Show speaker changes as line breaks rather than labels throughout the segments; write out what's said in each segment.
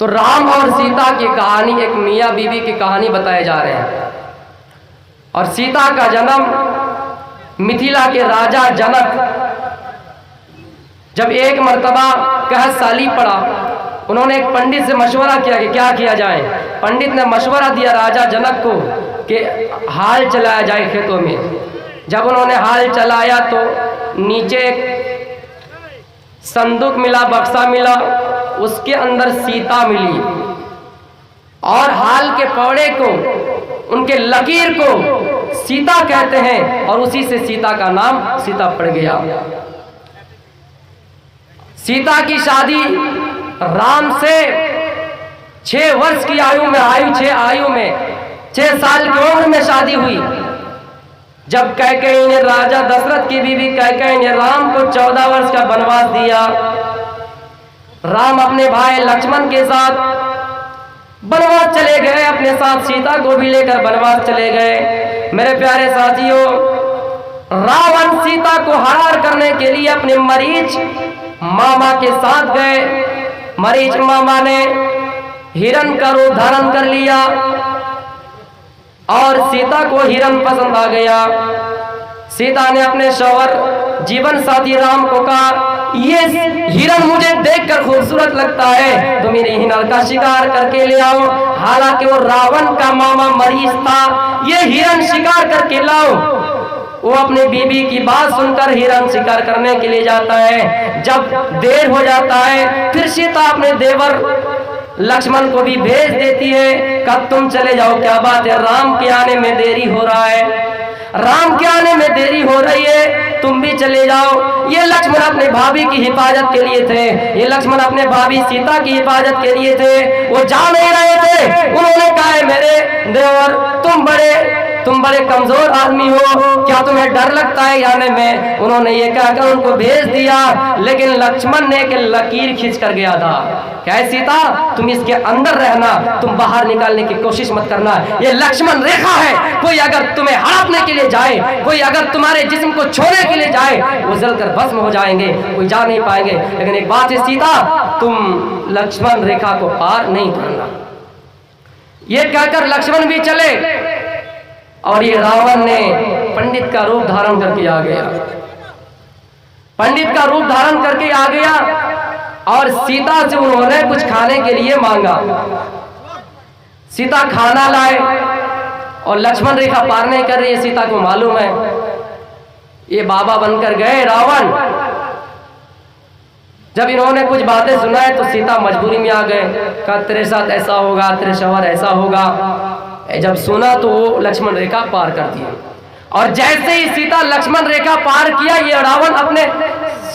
तो राम और सीता की कहानी एक मियाँ बीवी की कहानी बताए जा रहे हैं। और सीता का जन्म मिथिला के राजा जनक जब एक मर्तबा कहसाली पड़ा, उन्होंने एक पंडित से मशवरा किया कि क्या किया जाए। पंडित ने मशवरा दिया राजा जनक को कि हाल चलाया जाए खेतों में। जब उन्होंने हाल चलाया तो नीचे एक संदूक मिला, बक्सा मिला, उसके अंदर सीता मिली और हाल के पौड़े को, उनके लकीर को सीता कहते हैं और उसी से सीता का नाम सीता पड़ गया। सीता की शादी राम से 6 वर्ष की आयु में 6 साल की उम्र में शादी हुई। जब कैकेयी ने, राजा दशरथ की बीवी कैकेयी ने राम को 14 वर्ष का वनवास दिया। राम अपने भाई लक्ष्मण के साथ वनवास चले गए, अपने साथ सीता को भी लेकर वनवास चले गए। मेरे प्यारे साथियों, रावण सीता को हरार करने के लिए अपने मरीच मामा के साथ गए। मरीच मामा ने हिरण का रूप धारण कर लिया और सीता को हिरण पसंद आ गया। सीता ने अपने शौहर जीवन साथी राम को कहा, ये हिरण मुझे देखकर खूबसूरत लगता है, तो मेरे हिरण का शिकार करके ले आओ। हालांकि वो रावण का मामा मरीच था, ये हिरण शिकार करके लाओ। वो अपने बीबी की बात सुनकर हिरण शिकार करने के लिए जाता है। जब देर हो जाता है, फिर सीता अपने देवर लक्ष्मण को भी भेज देती है, कब तुम चले जाओ, क्या बात है, राम के आने में देरी हो रहा है, राम के आने में देरी हो रही है, तुम भी चले जाओ। ये लक्ष्मण अपने भाभी की हिफाजत के लिए थे, ये लक्ष्मण अपने भाभी सीता की हिफाजत के लिए थे। वो जा नहीं रहे थे। उन्होंने कहा, मेरे देवर तुम बड़े कमजोर आदमी हो, क्या तुम्हें डर लगता है जाने में? उन्होंने ये कहकर उनको भेज दिया। लेकिन लक्ष्मण ने एक लकीर खींच कर गया था, क्या सीता तुम इसके अंदर रहना, तुम बाहर निकालने की कोशिश मत करना, ये लक्ष्मण रेखा है। कोई अगर तुम्हें हड़पने के लिए जाए, कोई अगर तुम्हारे जिस्म को छोड़ने के लिए जाए, वो जलकर भस्म हो जाएंगे, कोई जा नहीं पाएंगे। लेकिन एक बात है सीता, तुम लक्ष्मण रेखा को पार नहीं करना। ये कहकर लक्ष्मण भी चले और ये रावण ने पंडित का रूप धारण करके आ गया। पंडित का रूप धारण करके आ गया और सीता से उन्होंने कुछ खाने के लिए मांगा। सीता खाना लाए और लक्ष्मण रेखा पार नहीं कर रही है। सीता को मालूम है ये बाबा बनकर गए रावण। जब इन्होंने कुछ बातें सुनाए तो सीता मजबूरी में आ गए, कहा तेरे साथ ऐसा होगा, तेरे शौहर ऐसा होगा। जब सुना तो वो लक्ष्मण रेखा पार कर दिया। और जैसे ही सीता लक्ष्मण रेखा पार किया, ये रावण अपने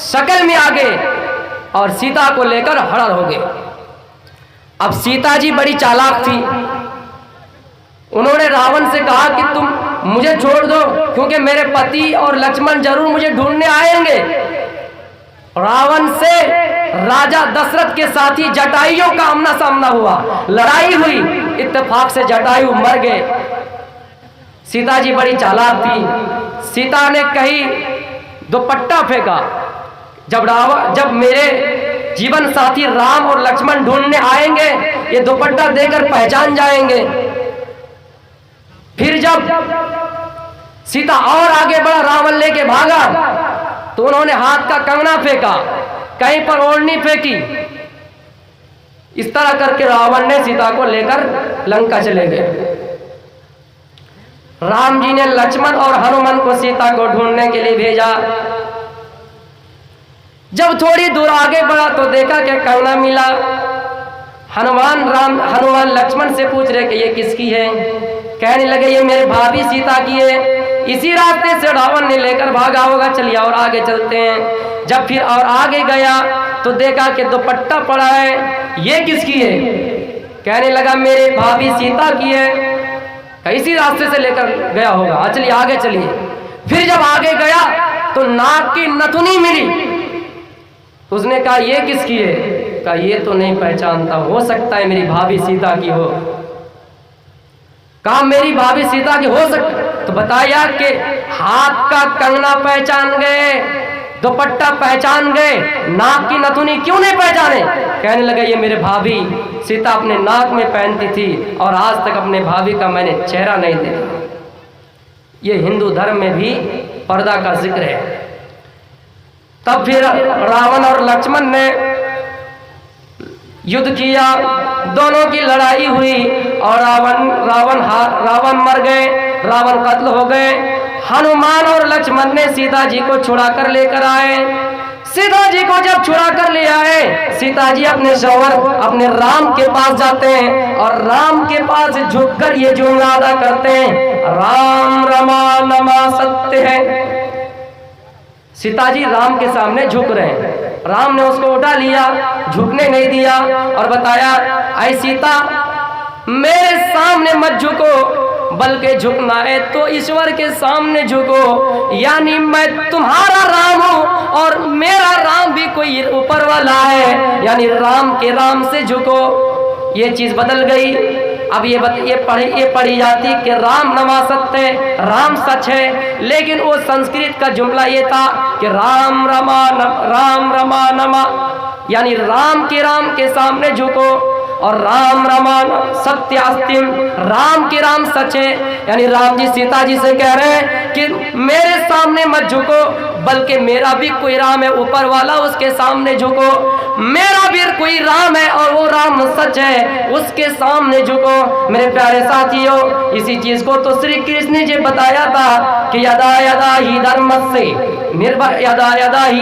शक्ल में आ गए और सीता को लेकर हड़र हो गए। अब सीता जी बड़ी चालाक थी, उन्होंने रावण से कहा कि तुम मुझे छोड़ दो, क्योंकि मेरे पति और लक्ष्मण जरूर मुझे ढूंढने आएंगे। रावण से राजा दशरथ के साथी जटायु का आमना सामना हुआ, लड़ाई हुई, इत्तेफाक से जटायु मर गए। सीता जी बड़ी चालाक थी, सीता ने कहीं दुपट्टा फेंका, जब मेरे जीवन साथी राम और लक्ष्मण ढूंढने आएंगे, ये दुपट्टा देकर पहचान जाएंगे। फिर जब सीता और आगे बढ़ा, रावण लेके भागा, तो उन्होंने हाथ का कंगना फेंका, कहीं पर ओढ़नी फेंकी। इस तरह करके रावण ने सीता को लेकर लंका चले गए। राम जी ने लक्ष्मण और हनुमान को सीता को ढूंढने के लिए भेजा। जब थोड़ी दूर आगे बढ़ा तो देखा कि कंगना मिला। हनुमान लक्ष्मण से पूछ रहे कि ये किसकी है? कहने लगे ये मेरे भाभी सीता की है। इसी रास्ते से रावण ने लेकर भागा होगा, चलिए और आगे चलते हैं। जब फिर और आगे गया तो देखा कि दुपट्टा पड़ा है, ये किसकी है? कहने लगा मेरे भाभी सीता की है। इसी रास्ते से लेकर गया होगा, चलिए आगे चलिए। फिर जब आगे गया तो नाक की नथुनी मिली। उसने कहा ये किसकी है? कहा ये तो नहीं पहचानता, हो सकता है मेरी भाभी सीता की हो। कहा मेरी भाभी सीता की हो सकता, तो बताया कि हाथ का कंगना पहचान गए, दुपट्टा पहचान गए, नाक की नथुनी क्यों नहीं पहचाने? कहने लगे ये मेरे भाभी सीता अपने नाक में पहनती थी और आज तक अपने भाभी का मैंने चेहरा नहीं देखा। ये हिंदू धर्म में भी पर्दा का जिक्र है। तब फिर रावण और लक्ष्मण ने युद्ध किया, दोनों की लड़ाई हुई और रावण मर गए, रावण कत्ल हो गए। हनुमान और लक्ष्मण ने सीता जी को छुड़ा कर लेकर आए। सीता जी को जब छुड़ा कर ले आए, सीता जी अपने शौहर अपने राम के पास जाते हैं और राम के पास झुककर ये जुमला अदा करते हैं, राम रमा नमा सत्य है। सीता जी राम के सामने झुक रहे हैं, राम ने उसको उठा लिया, झुकने नहीं दिया और बताया, ऐ सीता मेरे सामने मत झुको, बल्कि झुकना है तो ईश्वर के सामने झुको। यानी मैं तुम्हारा राम हूं और मेरा राम भी कोई ऊपर वाला है, यानी राम के राम से झुको। ये चीज बदल गई। अब ये पढ़ी जाती कि राम नमा सत्य, राम सच है, लेकिन वो संस्कृत का जुमला ये था कि राम रमा नमा, यानी राम के सामने झुको और राम रमान सत्यास्तिम, राम के राम सच है। यानी राम जी सीता जी से कह रहे हैं कि मेरे सामने मत झुको, बल्कि मेरा भी कोई राम है ऊपर वाला, उसके सामने झुको। मेरा भी कोई राम है और वो राम सच है, उसके सामने झुको। मेरे प्यारे साथियों, इसी चीज को तो श्री कृष्ण जी बताया था कि यदा यदा ही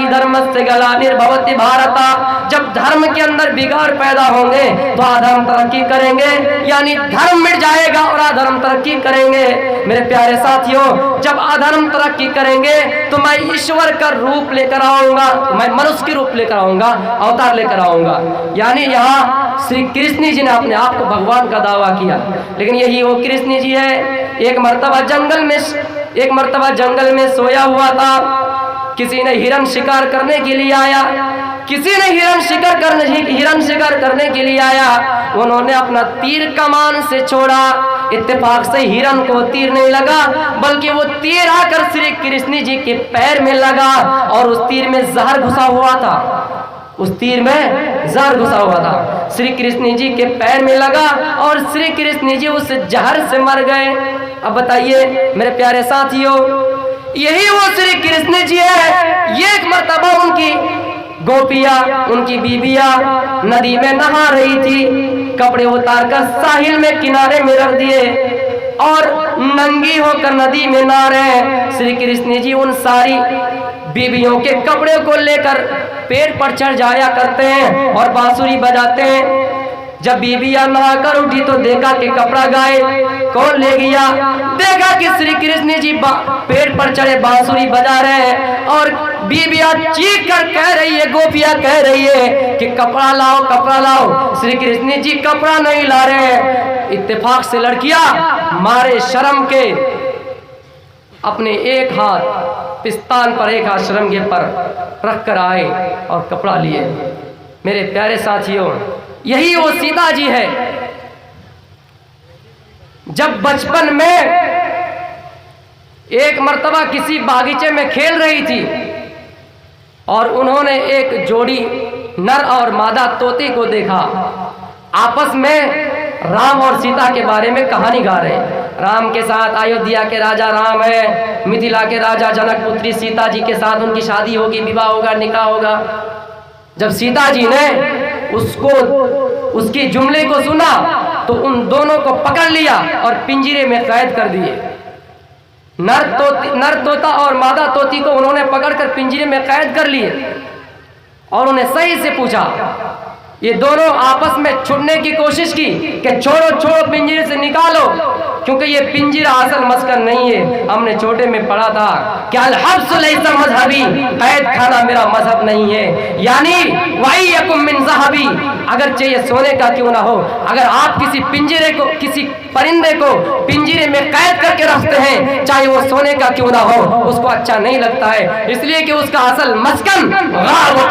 धर्मस्य गला निर्भवति भारता। जब धर्म के अंदर बिगाड़ पैदा होंगे तो अधर्म तरक्की करेंगे, यानी धर्म मिट जाएगा और अधर्म तरक्की करेंगे। मेरे प्यारे साथियों, जब अधर्म तरक्की करेंगे तो मैं ईश्वर का रूप लेकर आऊंगा, मैं मनुष्य की रूप लेकर आऊंगा, अवतार लेकर आऊंगा। यानी यहाँ श्री कृष्ण जी ने अपने आप को भगवान का दावा किया, लेकिन यही वो कृष्ण जी है। एक मर्तबा जंगल में सोया हुआ था, किसी ने हिरण शिकार करने के लिए आया, हिरण शिकार करने के लिए आया। उन्होंने अपना तीर कमान से छोड़ा, इत्तेफाक से हिरण को तीर नहीं लगा, बल्कि वो तीर आकर श्री कृष्ण जी के पैर में लगा और उस तीर में जहर घुसा हुआ था। श्री कृष्ण जी के पैर में लगा और श्री कृष्ण जी उस जहर से मर गए। अब बताइए मेरे प्यारे साथियों, यही वो श्री कृष्ण जी है। ये एक मर्तबा उनकी गोपियां, उनकी बीबियां नदी में नहा रही थी, कपड़े उतारकर साहिल में किनारे में रख दिए और नंगी होकर नदी में नहा रहे। श्री कृष्ण जी उन सारी बीबियों के कपड़े को लेकर पेड़ पर चढ़ जाया करते हैं और बांसुरी बजाते हैं। जब बीबियां नहाकर उठी तो देखा कि कपड़ा गायब, कौन ले गया? देखा कि श्री कृष्ण जी पेड़ पर चढ़े बांसुरी बजा रहे हैं और बीबियां चीख कर कह रही है, गोपियां कह रही है कि कपड़ा लाओ, कपड़ा लाओ। श्री कृष्ण जी कपड़ा नहीं ला रहे हैं। इत्तेफाक से लड़कियां मारे शर्म के अपने एक हाथ पिस्तान पर, एक हाथ शर्म के पर रख कर आए और कपड़ा लिए। मेरे प्यारे साथियों, यही वो सीता जी है। जब बचपन में एक मर्तबा किसी बागीचे में खेल रही थी और उन्होंने एक जोड़ी नर और मादा तोते को देखा, आपस में राम और सीता के बारे में कहानी गा रहे हैं। राम के साथ अयोध्या के राजा राम है, मिथिला के राजा जनक पुत्री सीता जी के साथ उनकी शादी होगी, विवाह होगा, निकाह होगा। जब सीता जी ने उसकी जुमले को सुना तो उन दोनों को पकड़ लिया और पिंजरे में कैद कर दिए। नर तोता और मादा तोती को उन्होंने पकड़कर पिंजरे में कैद कर लिए और उन्हें सही से पूछा। ये दोनों आपस में छुड़ने की कोशिश की कि छोड़ो पिंजरे से निकालो, क्योंकि ये पिंजरा असल मस्कन नहीं है। हमने छोटे में पढ़ा था क्या मजहबी, कैद खाना मेरा मजहब नहीं है। यानी वही यकुम मिन ज़हबी, अगर चाहिए सोने का क्यों ना हो, अगर आप किसी परिंदे को पिंजरे में कैद करके रखते हैं, चाहे वो सोने का क्यों ना हो, उसको अच्छा नहीं लगता है, इसलिए कि उसका असल मस्कन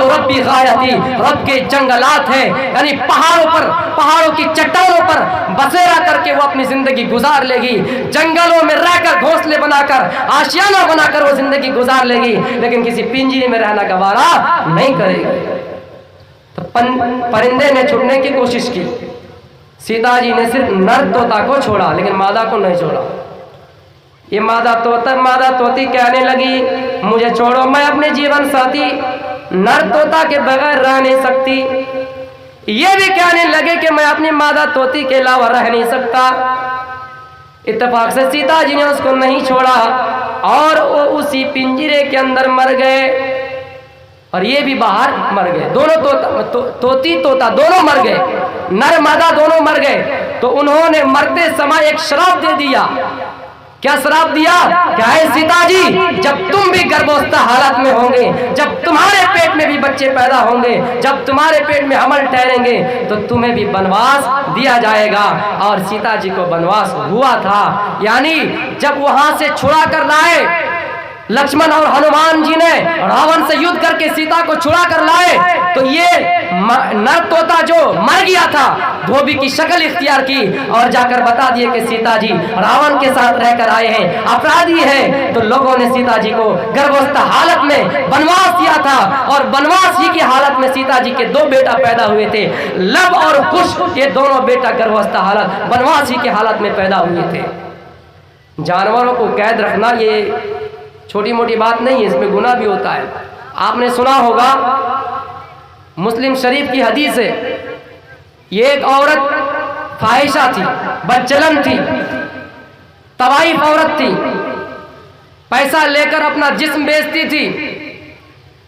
रब्बी गायती, रब के जंगलात है। है, यानी पहाड़ों की चट्टानों पर बसेरा करके वो अपनी जिंदगी गुजार लेगी, जंगलों में रहकर घोंसले बनाकर आशियाना बनाकर वो जिंदगी गुजार लेगी, लेकिन किसी पिंजरे में रहना गवारा नहीं करेगी। तो परिंदे ने छुटने की कोशिश की, सीता जी ने सिर्फ नर तोता को छोड़ा, लेकिन मादा को नहीं छोड़ा। ये मादा तोती कहने लगी, मुझे छोड़ो, मैं अपने जीवन साथी नर तोता के बगैर रह नहीं सकती। ये भी कहने लगे कि मैं अपनी मादा तोती के अलावा रह नहीं सकता। इत्तेफाक से सीता जी ने उसको नहीं छोड़ा और वो उसी पिंजरे के अंदर मर गए और ये भी बाहर मर गए। दोनों तोती तोता दोनों मर गए, नर मादा दोनों मर गए। तो उन्होंने मरते समय एक श्राप दे दिया। क्या श्राप दिया? क्या है सीता जी, जब तुम भी गर्भावस्था हालत में होंगे, जब तुम्हारे पेट में भी बच्चे पैदा होंगे, जब तुम्हारे पेट में हमल ठहरेंगे, तो तुम्हें भी वनवास दिया जाएगा। और सीता जी को वनवास हुआ था, यानी जब वहां से छुड़ा कर लाए लक्ष्मण और हनुमान जी ने रावण से युद्ध करके सीता को छुड़ा कर लाए, तो ये नर तोता जो मर गया था धोबी की शक्ल इख्तियार की और जाकर बता दिए कि सीता जी रावण के साथ रहकर आए हैं, अपराधी हैं। तो लोगों ने सीता जी को गर्भावस्था हालत में वनवास दिया था और वनवास ही की हालत में सीता जी के दो बेटा पैदा हुए थे, लव और कुश। ये दोनों बेटा गर्भावस्था हालत वनवास ही की हालत में पैदा हुए थे। जानवरों को कैद रखना ये छोटी मोटी बात नहीं है, इसमें गुनाह भी होता है। आपने सुना होगा, मुस्लिम शरीफ की हदीस है, ये एक औरत फाहिशा थी, बदचलन थी, तवाइफ औरत थी, पैसा लेकर अपना जिस्म बेचती थी।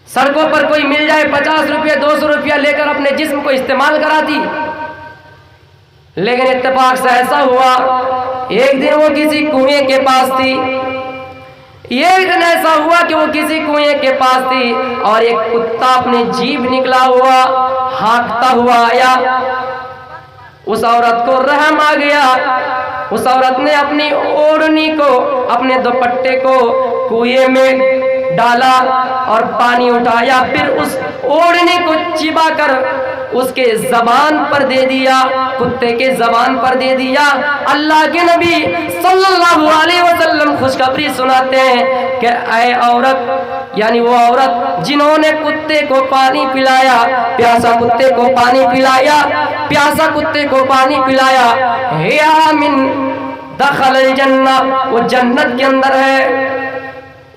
सड़कों पर कोई मिल जाए 50 रुपया 200 रुपया लेकर अपने जिस्म को इस्तेमाल कराती। लेकिन इत्तेफाक से ऐसा हुआ, एक दिन वो किसी कुएं के पास थी। एक दिन ऐसा हुआ कि वो किसी कुएं के पास थी और एक कुत्ता अपने जीभ निकला हुआ हाँकता हुआ आया। उस औरत को रहम आ गया। उस औरत ने अपनी ओढ़नी को, अपने दुपट्टे को कुएं में डाला और पानी उठाया, फिर उस ओढ़नी को चिबाकर उसके जबान पर दे दिया, कुत्ते के जबान पर दे दिया। अल्लाह के नबी सल्लल्लाहु अलैहि वसल्लम खुशखबरी सुनाते हैं कि ऐ औरत, यानी वो औरत जिन्होंने कुत्ते को पानी पिलाया, प्यासा कुत्ते को पानी पिलाया, प्यासा कुत्ते को पानी पिलाया, हिया मिन दखल जन्नत, वो जन्नत के अंदर है।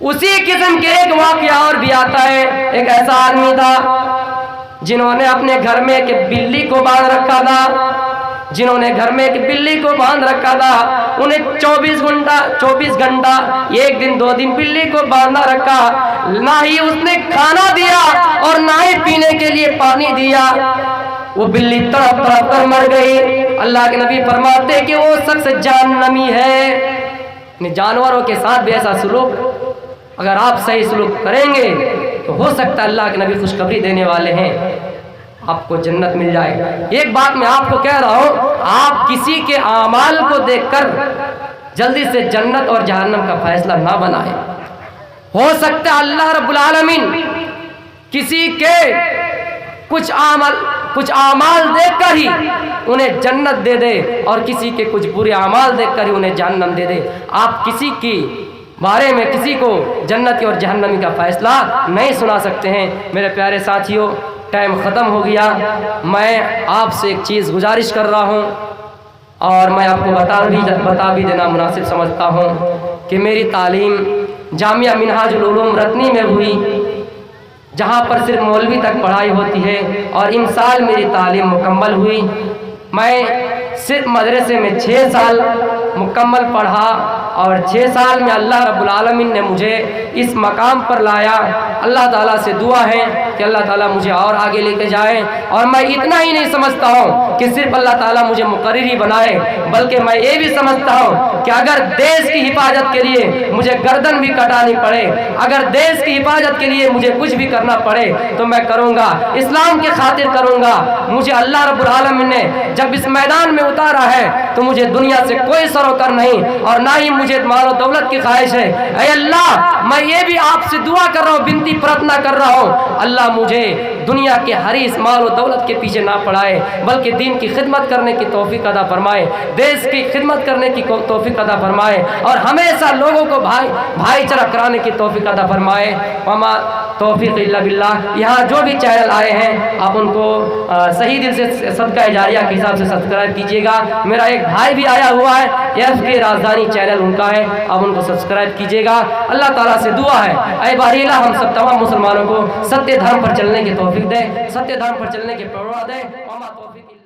उसी किस्म के एक वाकया और भी आता है। एक ऐसा आदमी था जिन्होंने अपने घर में एक बिल्ली को बांध रखा था, जिन्होंने घर में एक बिल्ली को बांध रखा था। उन्हें 24 घंटा, एक दिन 2 दिन बिल्ली को बांधा रखा, ना ही उसने खाना दिया और ना ही पीने के लिए पानी दिया। वो बिल्ली तड़प तड़प कर मर गई। अल्लाह के नबी फरमाते कि वो शख्स जहन्नमी है। जानवरों के साथ भी ऐसा सुलूक, अगर आप सही सुलूक करेंगे तो हो सकता है अल्लाह के नबी खुशखबरी देने वाले हैं, आपको जन्नत मिल जाए। एक बात मैं आपको कह रहा हूं, आप किसी के आमाल को देखकर जल्दी से जन्नत और जहन्नम का फैसला ना बनाएं। हो सकता है अल्लाह रब्बुल आलमीन किसी के कुछ आमाल देखकर ही उन्हें जन्नत दे दे और किसी के कुछ बुरे आमाल देखकर ही उन्हें जहन्नम दे दे। आप किसी की बारे में किसी को जन्नती और जहन्नमी का फैसला नहीं सुना सकते हैं। मेरे प्यारे साथियों, टाइम ख़त्म हो गया। मैं आपसे एक चीज़ गुजारिश कर रहा हूं और मैं आपको बता भी देना मुनासिब समझता हूं कि मेरी तालीम जामिया मिनहाजुल उलूम रत्नी में हुई, जहां पर सिर्फ मौलवी तक पढ़ाई होती है, और इन साल मेरी तालीम मुकम्मल हुई। मैं सिर्फ मदरसे में 6 साल मुकम्मल पढ़ा और 6 साल में अल्लाह रब्बुल आलमीन ने मुझे इस मकाम पर लाया। अल्लाह ताला से दुआ है कि अल्लाह ताला मुझे और आगे लेके जाए। और मैं इतना ही नहीं समझता हूँ कि सिर्फ अल्लाह ताला मुझे मुकर्रिर ही बनाए, बल्कि मैं ये भी समझता हूँ कि अगर देश की हिफाजत के लिए मुझे गर्दन भी कटानी पड़े, अगर देश की हिफाजत के लिए मुझे कुछ भी करना पड़े तो मैं करूँगा, इस्लाम के खातिर करूँगा। मुझे अल्लाह रब्बुल आलमीन ने जब इस मैदान में उतारा है तो मुझे दुनिया से कोई कर नहीं, और ना ही मुझे माल और दौलत की ख्वाहिश है। ऐ अल्लाह, मैं ये भी आपसे दुआ कर रहा हूँ, विनती प्रार्थना कर रहा हूँ, अल्लाह मुझे दुनिया के हरीस माल और दौलत के पीछे ना पड़ाए, बल्कि दीन की खिदमत करने की तौफीक अदा फरमाए, देश की खिदमत करने की तौफीक अदा फरमाए, और हमेशा लोगों को भाईचारा कराने की तौफीक अदा फरमाए। वमा तौफीक इल्ला बिल्लाह। यहाँ जो भी चैनल आए हैं आप उनको सही दिल से सदका जारिया के हिसाब से सब्सक्राइब कीजिएगा। मेरा एक भाई भी आया हुआ है, FK राजधानी चैनल उनका है, आप उनको सब्सक्राइब कीजिएगा। अल्लाह ताला से दुआ है, ऐ बारीला हम सब तमाम मुसलमानों को सत्य धर्म पर चलने की तौफीक दे, सत्य धर्म पर चलने की प्रेरणा दे।